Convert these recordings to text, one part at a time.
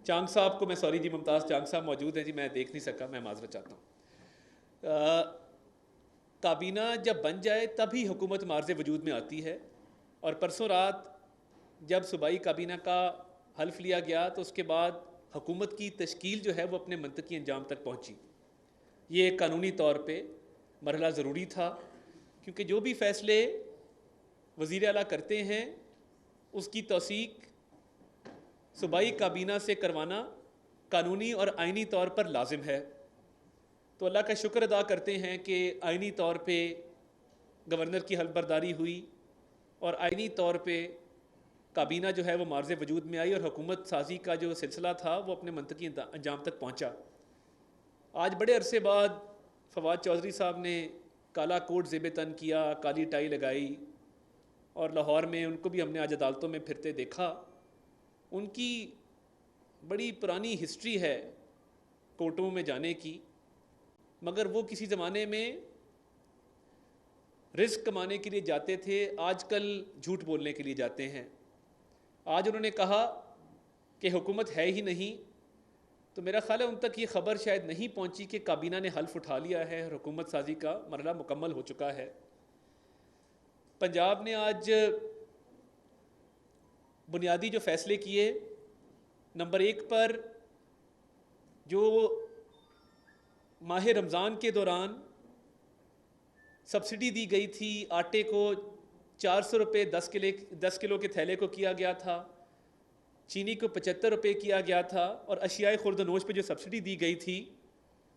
चांग साहब को मैं सॉरी जी, मुमताज़ चांग साहब मौजूद हैं जी, मैं देख नहीं सका, मैं माजरत चाहता हूँ। काबीना जब बन जाए तभी हुकूमत मार्ज़ वजूद में आती है। और परसों रात जब सूबाई काबीना का हल्फ लिया गया तो उसके बाद हुकूमत की तश्कील जो है वो अपने मंतकी अंजाम तक पहुँची। ये कानूनी तौर पे मरहला ज़रूरी था, क्योंकि जो भी फ़ैसले वज़ीर आला करते हैं उसकी तौसीक सूबाई काबीना से करवाना कानूनी और आइनी तौर पर लाजिम है। तो अल्लाह का शुक्र अदा करते हैं कि आइनी तौर पे गवर्नर की हल्फबर्दारी हुई और आइनी तौर पे काबीना जो है वो मार्ज़ वजूद में आई और हुकूमत साजी का जो सिलसिला था वो अपने मंतकी अंजाम तक पहुँचा। आज बड़े अरसे बाद फवाद चौधरी साहब ने काला कोट ज़ेब तन किया, काली टाई लगाई, और लाहौर में उनको भी हमने आज अदालतों में फिरते देखा। उनकी बड़ी पुरानी हिस्ट्री है कोर्टों में जाने की, मगर वो किसी ज़माने में रिस्क कमाने के लिए जाते थे, आजकल झूठ बोलने के लिए जाते हैं। आज उन्होंने कहा कि हुकूमत है ही नहीं, तो मेरा ख्याल है उन तक ये ख़बर शायद नहीं पहुंची कि काबीना ने हल्फ उठा लिया है और हुकूमत साजी का मरहला मुकम्मल हो चुका है। पंजाब ने आज बुनियादी जो फ़ैसले किए, नंबर 1 पर जो माह रमज़ान के दौरान सब्सिडी दी गई थी, आटे को 400 रुपये 10 किलो के थैले को किया गया था, चीनी को 75 रुपये किया गया था, और अशियाए खुर्दनोश पे जो सब्सिडी दी गई थी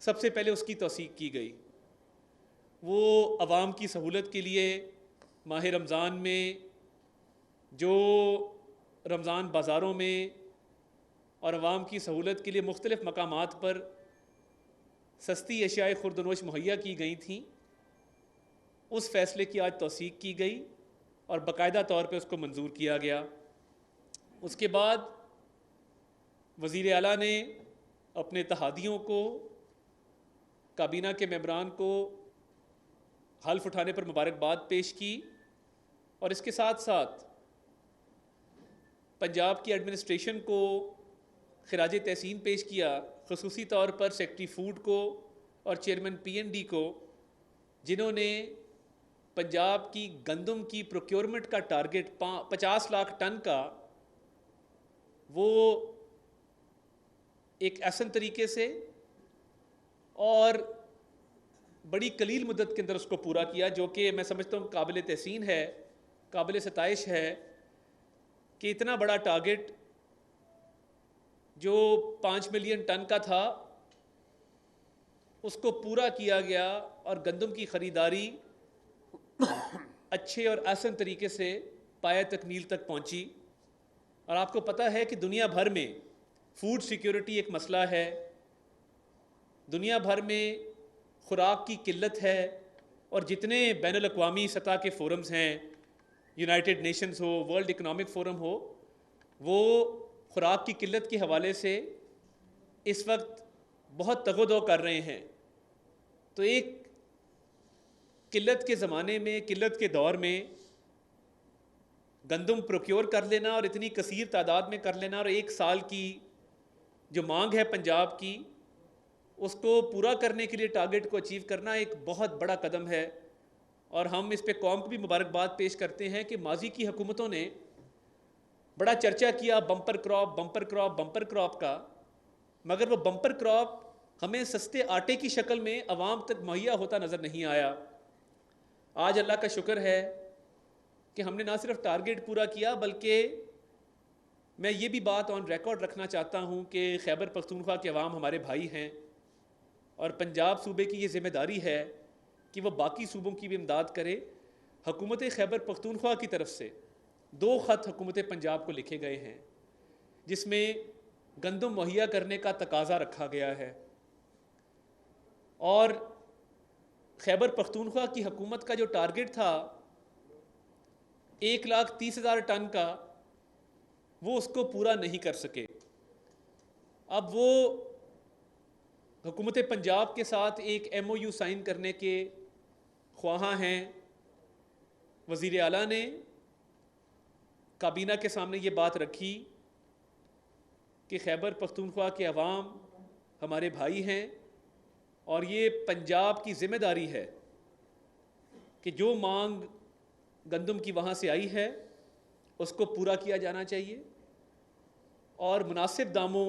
सबसे पहले उसकी तौसीक की गई। वो आवाम की सहूलत के लिए माह रमज़ान में जो रमज़ान बाज़ारों में और आवाम की सहूलत के लिए मुख्तलिफ़ मकामात पर सस्ती अशियाए खुर्दनोश मुहैया की गई थी, उस फ़ैसले की आज तौसीक की गई और बाकायदा तौर पे उसको मंजूर किया गया। उसके बाद वज़ीर आला ने अपने इत्तेहादियों को, काबीना के मेंबरान को हल्फ उठाने पर मुबारकबाद पेश की, और इसके साथ साथ पंजाब की एडमिनिस्ट्रेशन को खिराज तहसीन पेश किया, ख़ुसूसी तौर पर सेक्रेटरी फ़ूड को और चेयरमैन PND को, जिन्होंने पंजाब की गंदम की प्रोक्योरमेंट का टारगेट 50 लाख टन का वो एक ऐसन तरीके से और बड़ी कलील मुद्दत के अंदर उसको पूरा किया, जो कि मैं समझता हूँ काबिल तहसीन है, काबिल सताइश है कि इतना बड़ा टारगेट जो 5 मिलियन टन का था उसको पूरा किया गया और गंदम की ख़रीदारी अच्छे और आसान तरीके से पाया तकमील तक पहुंची। और आपको पता है कि दुनिया भर में फूड सिक्योरिटी एक मसला है, दुनिया भर में खुराक की किल्लत है, और जितने बैनुल अक़वामी सतह के फोरम्स हैं, यूनाइटेड नेशंस हो, वर्ल्ड इकनॉमिक फ़ोरम हो, वो खुराक की किल्लत के हवाले से इस वक्त बहुत तगोदो कर रहे हैं। तो एक किल्लत के ज़माने में, किल्लत के दौर में गंदम प्रोक्योर कर लेना और इतनी कसीर तादाद में कर लेना और एक साल की जो मांग है पंजाब की उसको पूरा करने के लिए टारगेट को अचीव करना एक बहुत बड़ा कदम है। और हम इस पे कौम को भी मुबारकबाद पेश करते हैं कि माजी की हुकूमतों ने बड़ा चर्चा किया bumper crop bumper crop bumper crop का, मगर वो बम्पर क्रॉप हमें सस्ते आटे की शक्ल में आवाम तक मुहैया होता नज़र नहीं आया। आज अल्लाह का शुक्र है कि हमने ना सिर्फ टारगेट पूरा किया, बल्कि मैं ये भी बात ऑन रिकॉर्ड रखना चाहता हूँ कि खैबर पख्तूनख्वा के अवाम हमारे भाई हैं, और पंजाब सूबे की ये ज़िम्मेदारी है कि वह बाकी सूबों की भी इमदाद करे। हुकूमत खैबर पख्तूनख्वा की तरफ से 2 ख़त हुकूमत पंजाब को लिखे गए हैं जिसमें गंदम मुहैया करने का तकाजा रखा गया है, और खैबर पख्तूनख्वा की हुकूमत का जो टारगेट था 1,30,000 टन का, वो उसको पूरा नहीं कर सके। अब वो हुकूमत पंजाब के साथ एक MOU साइन करने के ख्वाहा हैं। वज़ीर आला ने काबीना के सामने ये बात रखी कि खैबर पख्तूनख्वा के अवाम हमारे भाई हैं और ये पंजाब की ज़िम्मेदारी है कि जो मांग गंदम की वहाँ से आई है उसको पूरा किया जाना चाहिए और मुनासिब दामों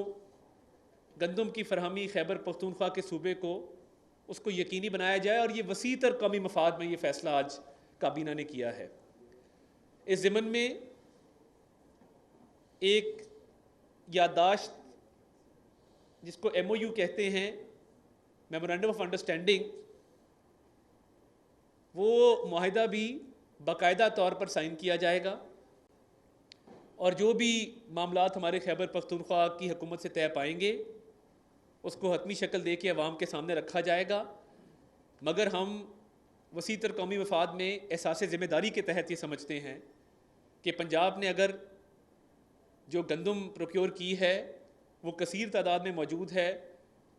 गंदम की फरहमी खैबर पख्तूनख्वा के सूबे को उसको यकीनी बनाया जाए। और ये वसी तर कौमी मफाद में ये फ़ैसला आज काबीना ने किया है। इस ज़िमन में एक याददाश्त जिसको MOU कहते हैं, मेमोरेंडम ऑफ अंडरस्टैंडिंग, वो मुआहिदा भी बाकायदा तौर पर साइन किया जाएगा और जो भी मामलात हमारे खैबर पख्तूनख्वा की हुकूमत से तय पाएंगे उसको हतमी शक्ल दे के अवाम के सामने रखा जाएगा। मगर हम वसी तर कौमी मफाद में एहसास ज़िम्मेदारी के तहत ये समझते हैं कि पंजाब ने अगर जो गंदम प्रोक्योर की है वो कसीर तादाद में मौजूद है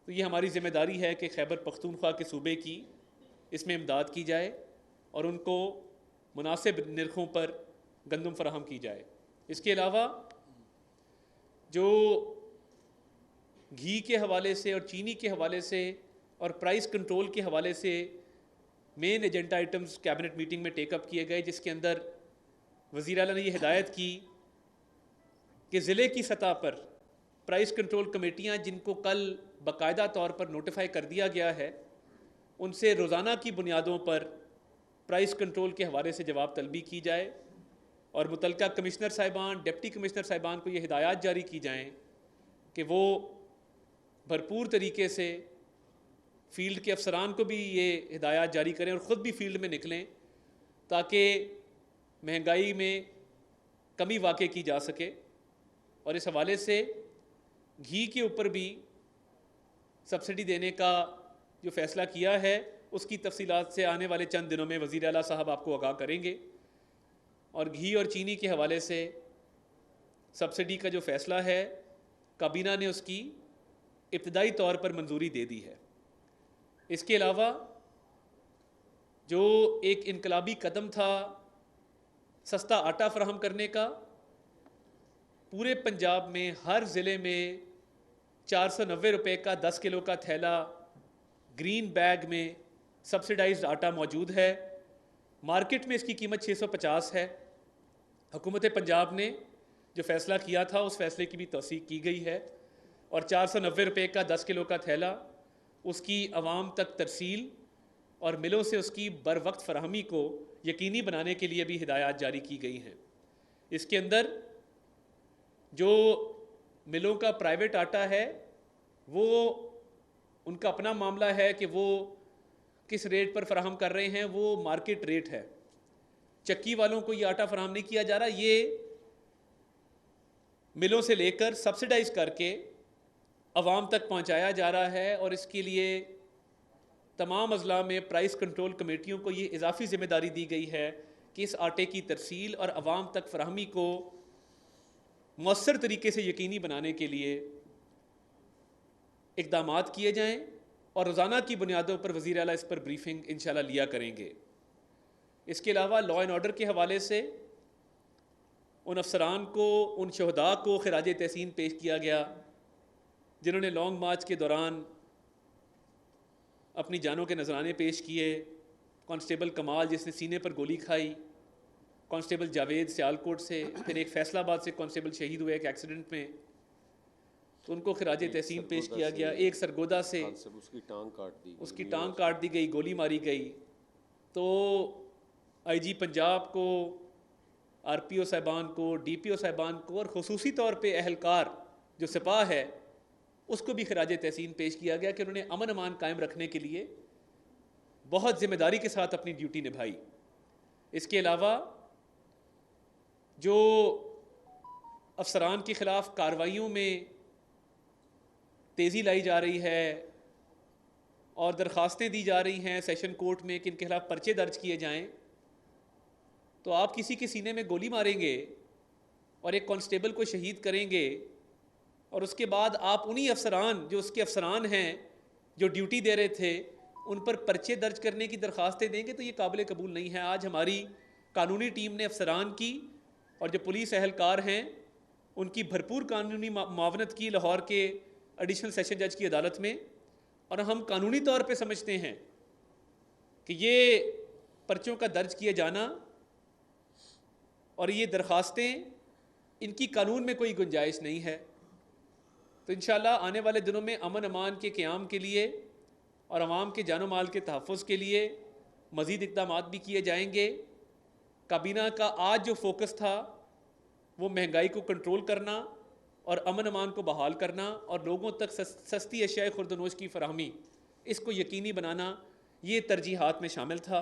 तो ये हमारी ज़िम्मेदारी है कि खैबर पख्तूनख्वा के सूबे की इसमें इमदाद की जाए और उनको मुनासिब निर्खों पर गंदम फराहम की जाए। इसके अलावा जो घी के हवाले से और चीनी के हवाले से और प्राइस कंट्रोल के हवाले से main agenda items cabinet meeting में टेकअप किए गए, जिसके अंदर वज़ीर आला ने ये हिदायत की कि ज़िले की सतह पर प्राइस कंट्रोल कमेटियाँ जिनको कल बाकायदा तौर पर नोटिफाई कर दिया गया है उनसे रोज़ाना की बुनियादों पर प्राइस कंट्रोल के हवाले से जवाब तलबी की जाए और मुतलका कमिश्नर साहिबान, डिप्टी कमिश्नर साहिबान को ये हिदायत जारी की जाएँ कि वो भरपूर तरीके से फ़ील्ड के अफसरान को भी ये हिदायत जारी करें और ख़ुद भी फ़ील्ड में निकलें ताकि महंगाई में कमी वाक़ई की जा सके। और इस हवाले से घी के ऊपर भी सब्सिडी देने का जो फ़ैसला किया है उसकी तफसीलात से आने वाले चंद दिनों में वज़ीर आला साहब आपको आगाह करेंगे। और घी और चीनी के हवाले से सब्सिडी का जो फ़ैसला है काबीना ने उसकी इब्तदाई तौर पर मंजूरी दे दी है। इसके अलावा जो एक इनकलाबी कदम था सस्ता आटा फराहम करने का, पूरे पंजाब में हर ज़िले में 490 रुपये का 10 किलो का थैला ग्रीन बैग में सब्सिडाइज्ड आटा मौजूद है। मार्केट में इसकी कीमत 650 है। हुकूमत पंजाब ने जो फ़ैसला किया था उस फ़ैसले की भी तौसीक की गई है और 490 रुपये का 10 किलो का थैला उसकी आवाम तक तरसील और मिलों से उसकी बर वक्त फराहमी को यकीनी बनाने के लिए भी हिदायत जारी की गई हैं। इसके अंदर जो मिलों का प्राइवेट आटा है वो उनका अपना मामला है कि वो किस रेट पर फराहम कर रहे हैं, वो मार्केट रेट है। चक्की वालों को ये आटा फराहम नहीं किया जा रहा, ये मिलों से लेकर सब्सिडाइज करके अवाम तक पहुंचाया जा रहा है। और इसके लिए तमाम अजला में प्राइस कंट्रोल कमेटियों को ये इजाफी ज़िम्मेदारी दी गई है कि इस आटे की तरसील और अवाम तक फराहमी को मौसर तरीके से यकीनी बनाने के लिए इक़दामात किए जाएँ और रोज़ाना की बुनियादों पर वज़ीर आला इस पर ब्रीफिंग इंशाल्लाह लिया करेंगे। इसके अलावा लॉ एंड ऑर्डर के हवाले से उन अफसरान को, उन शहदा को खिराज तहसीन पेश किया गया जिन्होंने लॉन्ग मार्च के दौरान अपनी जानों के नजराने पेश किए। कांस्टेबल कमाल जिसने सीने पर गोली खाई, कांस्टेबल जावेद सियालकोट से, फिर एक फैसलाबाद से कांस्टेबल शहीद हुए एक एक्सीडेंट में, तो उनको खिराज तहसीन पेश किया गया। एक सरगोदा से उसकी टांग काट दी गई, गोली मारी गई। तो IG पंजाब को, RPO साहिबान को, DPO साहिबान को और ख़ुसूसी तौर पे अहलकार जो सिपाह है उसको भी खिराज तहसीन पेश किया गया कि उन्होंने अमन अमान कायम रखने के लिए बहुत ज़िम्मेदारी के साथ अपनी ड्यूटी निभाई। इसके अलावा जो अफसरान के ख़िलाफ़ कार्रवाइयों में तेज़ी लाई जा रही है और दरख्वास्तें दी जा रही हैं सेशन कोर्ट में कि इनके खिलाफ़ पर्चे दर्ज किए जाएं, तो आप किसी के सीने में गोली मारेंगे और एक कांस्टेबल को शहीद करेंगे और उसके बाद आप उन्हीं अफसरान जो उसके अफसरान हैं जो ड्यूटी दे रहे थे उन पर पर्चे दर्ज करने की दरख्वास्तें देंगे, तो ये काबिल कबूल नहीं है। आज हमारी कानूनी टीम ने अफसरान की और जो पुलिस एहलकार हैं उनकी भरपूर कानूनी मुआवनत की लाहौर के एडिशनल सेशन जज की अदालत में, और हम कानूनी तौर पे समझते हैं कि ये पर्चों का दर्ज किए जाना और ये दरख्वास्तें, इनकी कानून में कोई गुंजाइश नहीं है। तो इंशाअल्लाह आने वाले दिनों में अमन अमान के क़याम के लिए और अवाम के जानो माल के तहफ़्फ़ुज़ के लिए मज़ीद इक़दामात भी किए जाएंगे। काबीना का आज जो फोकस था वो महंगाई को कंट्रोल करना और अमन अमान को बहाल करना और लोगों तक सस्ती अशियाए खुर्दनोश की फ़राहमी, इसको यकीनी बनाना, ये तरजीहात में शामिल था।